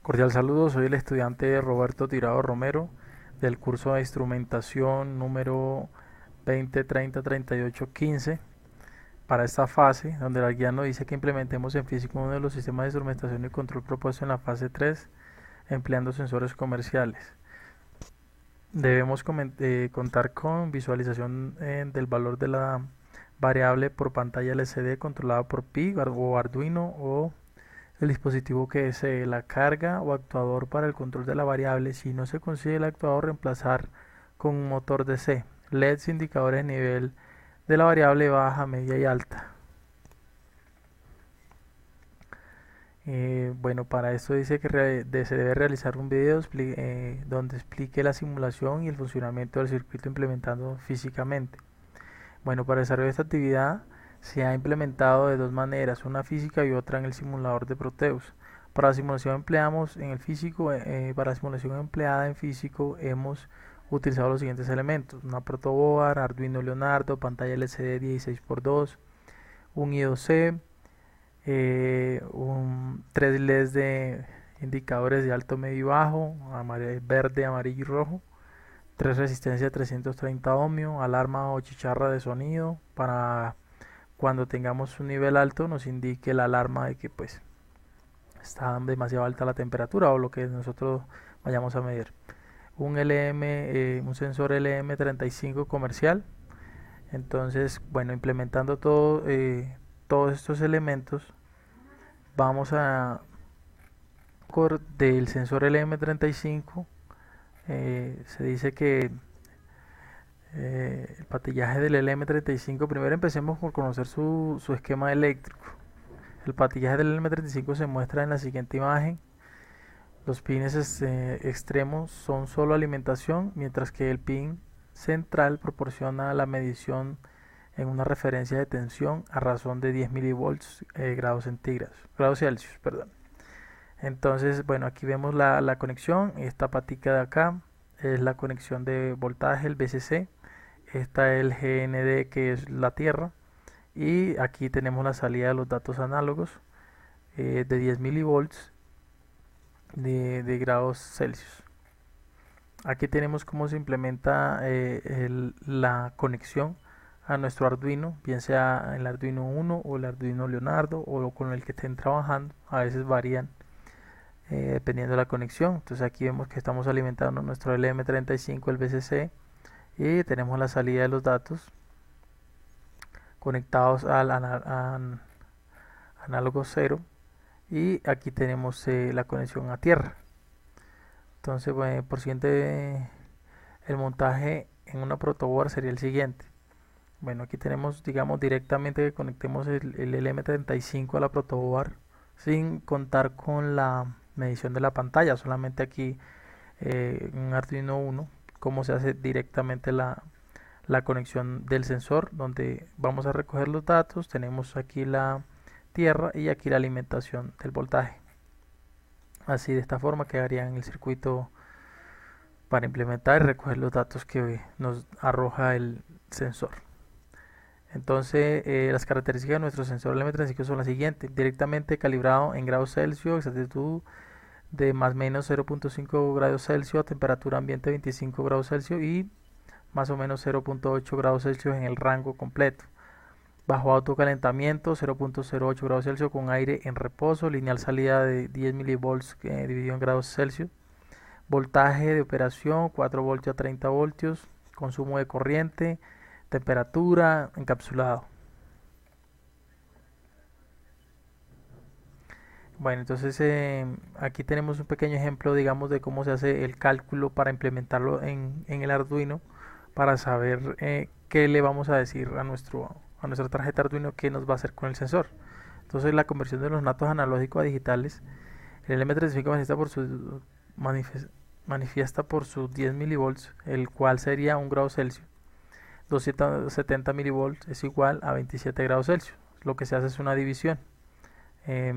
Cordial saludo, soy el estudiante Roberto Tirado Romero del curso de instrumentación número 20303815. Para esta fase, donde la guía nos dice que implementemos en físico uno de los sistemas de instrumentación y control propuesto en la fase 3, empleando sensores comerciales. Debemos contar con visualización del valor de la variable por pantalla LCD controlada por PI o Arduino o el dispositivo que desee la carga o actuador para el control de la variable. Si no se consigue el actuador, reemplazar con un motor DC. LEDs indicadores de nivel de la variable baja, media y alta. Bueno, para esto dice que se debe realizar un video donde explique la simulación y el funcionamiento del circuito implementando físicamente. Bueno, para desarrollar esta actividad se ha implementado de dos maneras, una física y otra en el simulador de Proteus. Para la simulación empleamos en el físico, para la simulación empleada en físico hemos utilizado los siguientes elementos: una protoboard, Arduino Leonardo, pantalla LCD 16x2, un I2C, 3 LEDs de indicadores de alto, medio y bajo, verde, amarillo y rojo, 3 resistencias de 330 ohmios, alarma o chicharra de sonido para cuando tengamos un nivel alto nos indique la alarma de que pues está demasiado alta la temperatura o lo que nosotros vayamos a medir. Un sensor LM35 comercial. Entonces, bueno, implementando todos estos elementos, vamos a del sensor LM35. Se dice que el patillaje del LM35, primero empecemos por conocer su esquema eléctrico. El patillaje del LM35 se muestra en la siguiente imagen. Los pines extremos son solo alimentación, mientras que el pin central proporciona la medición en una referencia de tensión a razón de 10 milivolts grados Celsius, perdón. Entonces, bueno, aquí vemos la conexión. Esta patica de acá es la conexión de voltaje, el VCC. Esta es el GND, que es la tierra. Y aquí tenemos la salida de los datos análogos de 10 milivolts de grados Celsius. Aquí tenemos cómo se implementa la conexión a nuestro Arduino, bien sea el Arduino Uno o el Arduino Leonardo o con el que estén trabajando. A veces varían dependiendo de la conexión. Entonces aquí vemos que estamos alimentando nuestro LM35, el VCC, y tenemos la salida de los datos conectados al análogo 0, y aquí tenemos la conexión a tierra. Entonces, bueno, por siguiente, el montaje en una protoboard sería el siguiente. Bueno, aquí tenemos, digamos, directamente que conectemos el LM35 a la protoboard sin contar con la medición de la pantalla, solamente aquí un Arduino Uno, cómo se hace directamente la conexión del sensor, donde vamos a recoger los datos. Tenemos aquí la tierra y aquí la alimentación del voltaje. Así, de esta forma quedaría en el circuito para implementar y recoger los datos que nos arroja el sensor. Entonces, las características de nuestro sensor LM35 son las siguientes: directamente calibrado en grados Celsius, exactitud de más o menos 0.5 grados Celsius, temperatura ambiente 25 grados Celsius y más o menos 0.8 grados Celsius en el rango completo. Bajo autocalentamiento 0.08 grados Celsius con aire en reposo, lineal salida de 10 milivolts dividido en grados Celsius. Voltaje de operación 4 voltios a 30 voltios, consumo de corriente, temperatura, encapsulado. Bueno, entonces aquí tenemos un pequeño ejemplo, digamos, de cómo se hace el cálculo para implementarlo en el Arduino, para saber qué le vamos a decir a nuestra tarjeta Arduino, qué nos va a hacer con el sensor. Entonces, la conversión de los datos analógicos a digitales, el LM35 manifiesta por sus 10 milivolts, el cual sería 1 grado Celsius. 270 milivolts es igual a 27 grados Celsius. Lo que se hace es una división. Eh,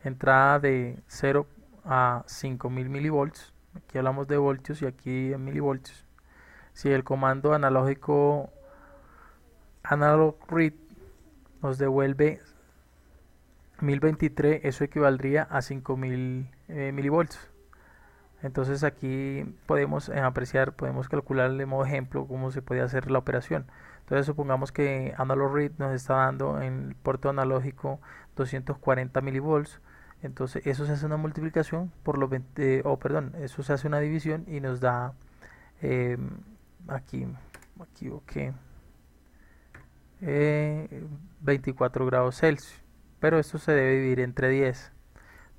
Entrada de 0 a 5000 milivolts. Aquí hablamos de voltios y aquí en milivoltios. Si el comando analógico analog read nos devuelve 1023, eso equivaldría a 5000 milivolts. Entonces aquí podemos apreciar, podemos calcular de modo ejemplo cómo se puede hacer la operación. Entonces supongamos que Analog Read nos está dando en el puerto analógico 240 milivolts. Entonces eso se hace una multiplicación por los 20, perdón, eso se hace una división y nos da eh, aquí, ok, 24 grados Celsius. Pero esto se debe dividir entre 10.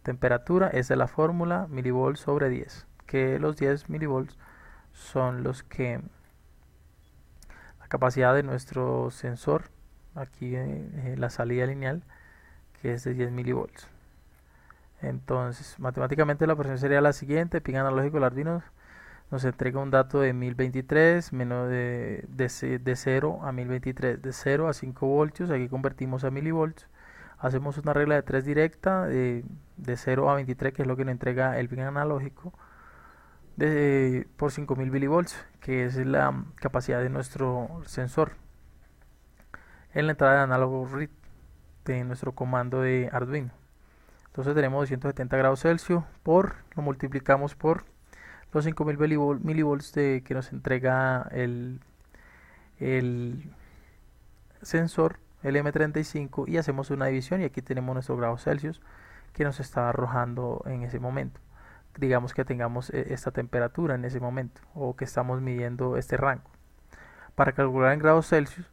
Temperatura es de la fórmula milivolts sobre 10, que los 10 milivolts son los que la capacidad de nuestro sensor, aquí la salida lineal, que es de 10 milivolts. Entonces, matemáticamente la operación sería la siguiente: pin analógico del Arduino nos entrega un dato de 1023 menos de 0 a 1023, de 0 a 5 voltios, aquí convertimos a milivolts. Hacemos una regla de 3 directa de 0 a 23, que es lo que nos entrega el pin analógico, por 5000 milivolts, que es la capacidad de nuestro sensor en la entrada de análogo read de nuestro comando de Arduino. Entonces tenemos 270 grados Celsius, lo multiplicamos por los 5000 milivolts que nos entrega el sensor, el M35, y hacemos una división, y aquí tenemos nuestros grados Celsius que nos está arrojando en ese momento. Digamos que tengamos esta temperatura en ese momento, o que estamos midiendo este rango. Para calcular en grados Celsius,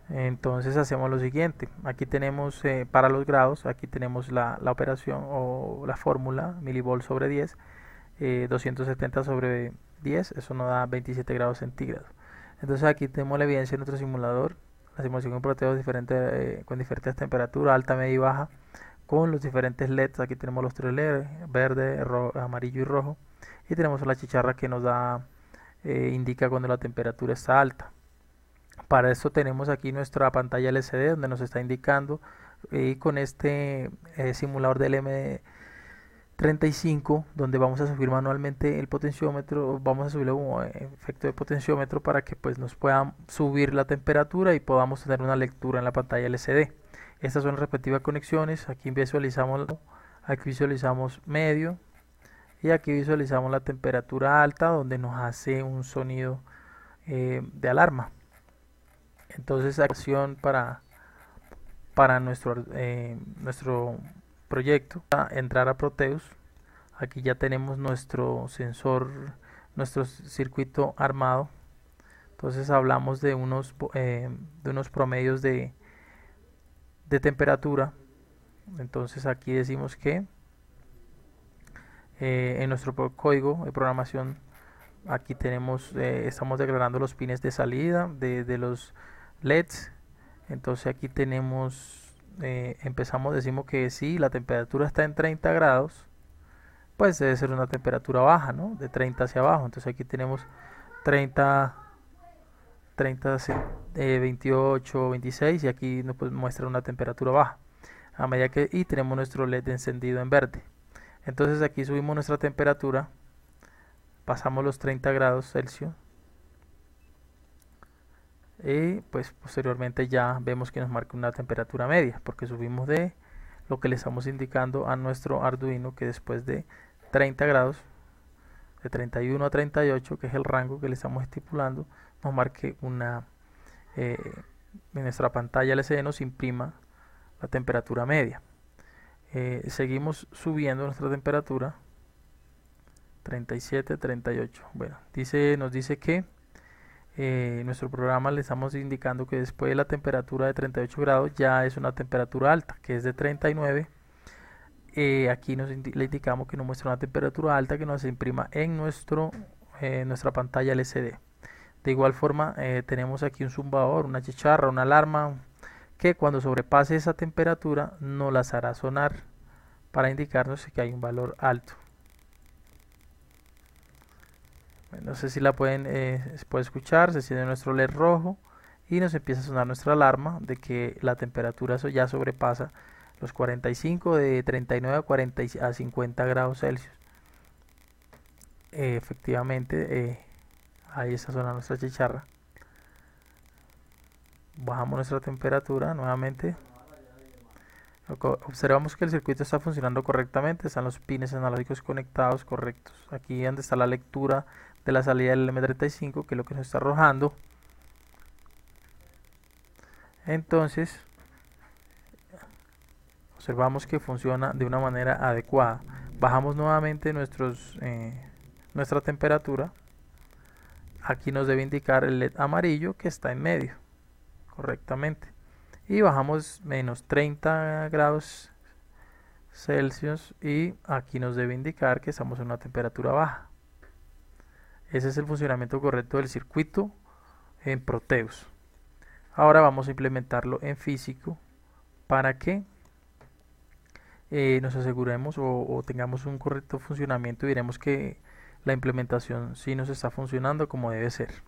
entonces hacemos lo siguiente. Aquí tenemos para los grados, aquí tenemos la operación o la fórmula milivolts sobre 10, 270 sobre 10, eso nos da 27 grados centígrados. Entonces aquí tenemos la evidencia en nuestro simulador, la simulación con proteos diferentes, con diferentes temperaturas, alta, media y baja, con los diferentes LEDs. Aquí tenemos los 3 LEDs, verde, amarillo y rojo, y tenemos la chicharra que nos da, indica cuando la temperatura está alta. Para eso tenemos aquí nuestra pantalla LCD donde nos está indicando, y con este simulador del M35, donde vamos a subir manualmente el potenciómetro, vamos a subirle un efecto de potenciómetro para que pues nos puedan subir la temperatura y podamos tener una lectura en la pantalla LCD. Estas son las respectivas conexiones. Aquí visualizamos medio, y aquí visualizamos la temperatura alta, donde nos hace un sonido de alarma. Entonces, acción para nuestro proyecto, entrar a Proteus. Aquí ya tenemos nuestro sensor, nuestro circuito armado. Entonces hablamos de unos promedios de temperatura. Entonces aquí decimos que en nuestro código de programación, aquí estamos declarando los pines de salida de los LEDs. Entonces aquí decimos que si la temperatura está en 30 grados, pues debe ser una temperatura baja, ¿no? De 30 hacia abajo. Entonces aquí tenemos 30, 28, 26, y aquí nos muestra una temperatura baja. Y tenemos nuestro LED encendido en verde. Entonces aquí subimos nuestra temperatura, pasamos los 30 grados Celsius, y pues posteriormente ya vemos que nos marca una temperatura media, porque subimos de lo que le estamos indicando a nuestro Arduino, que después de 30 grados, de 31 a 38, que es el rango que le estamos estipulando, nos marque en nuestra pantalla LCD nos imprima la temperatura media. Seguimos subiendo nuestra temperatura, 37, 38. Bueno, nos dice que nuestro programa le estamos indicando que después de la temperatura de 38 grados ya es una temperatura alta, que es de 39. Aquí le indicamos que nos muestra una temperatura alta que nos imprima en nuestra pantalla LCD. De igual forma, tenemos aquí un zumbador, una chicharra, una alarma, que cuando sobrepase esa temperatura nos las hará sonar para indicarnos que hay un valor alto. No sé si se puede escuchar. Se enciende nuestro LED rojo y nos empieza a sonar nuestra alarma de que la temperatura ya sobrepasa los 45 de 39 a 40 a 50 grados Celsius. Efectivamente, ahí está sonando nuestra chicharra. Bajamos nuestra temperatura nuevamente. Observamos que el circuito está funcionando correctamente, están los pines analógicos conectados correctos. Aquí donde está la lectura de la salida del M35, que es lo que nos está arrojando. Entonces, observamos que funciona de una manera adecuada. Bajamos nuevamente nuestra temperatura. Aquí nos debe indicar el LED amarillo que está en medio correctamente. Y bajamos menos 30 grados Celsius y aquí nos debe indicar que estamos en una temperatura baja. Ese es el funcionamiento correcto del circuito en Proteus. Ahora vamos a implementarlo en físico para que nos aseguremos o tengamos un correcto funcionamiento y diremos que la implementación sí nos está funcionando como debe ser.